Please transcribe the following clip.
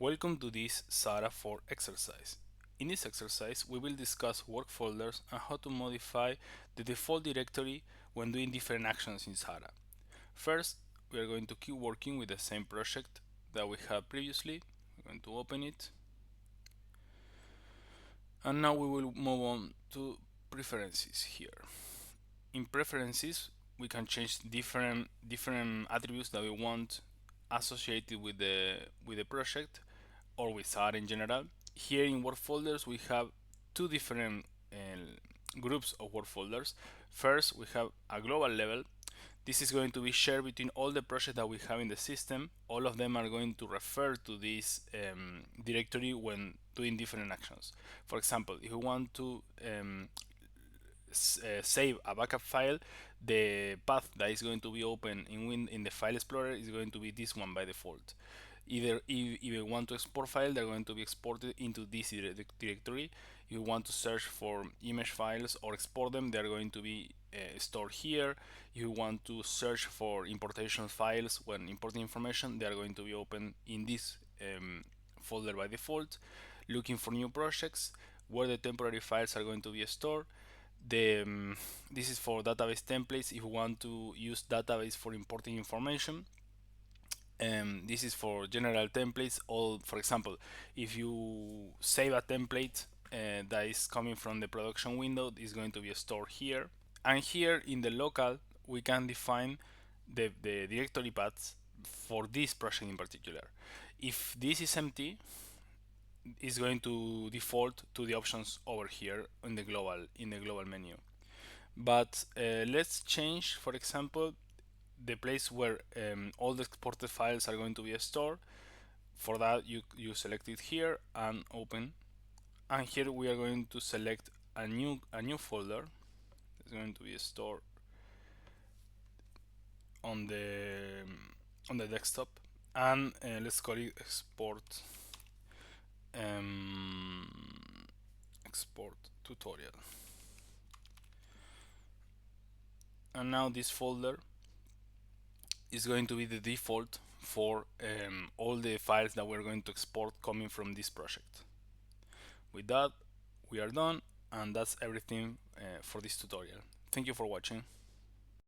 Welcome to this Sahara 4 exercise. In this exercise, we will discuss work folders and how to modify the default directory when doing different actions in Sahara. First, we are going to keep working with the same project that we had previously. We're going to open it. And now we will move on to preferences here. In preferences, we can change different attributes that we want associated with the project or with Sahara in general. Here in work folders, we have two different groups of work folders. First, we have a global level. This is going to be shared between all the projects that we have in the system. All of them are going to refer to this directory when doing different actions. For example, if we want to save a backup file, the path that is going to be open in the File Explorer is going to be this one by default. Either if you want to export file, they're going to be exported into this directory. If you want to search for image files or export them, they're going to be stored here. If you want to search for importation files when importing information, they are going to be open in this folder by default. Looking for new projects where the temporary files are going to be stored. This is for database templates if you want to use database for importing information. This is for general templates. All, for example, if you save a template that is coming from the production window, is going to be stored here. And here in the local, we can define the directory paths for this project in particular. If this is empty, it's going to default to the options over here in the global menu. But let's change, for example, the place where all the exported files are going to be stored. For that, you select it here and open. And here we are going to select a new folder. It's going to be stored on the desktop, and let's call it um, export tutorial. And now this folder is going to be the default for all the files that we're going to export coming from this project. With that, we are done, and that's everything for this tutorial. Thank you for watching.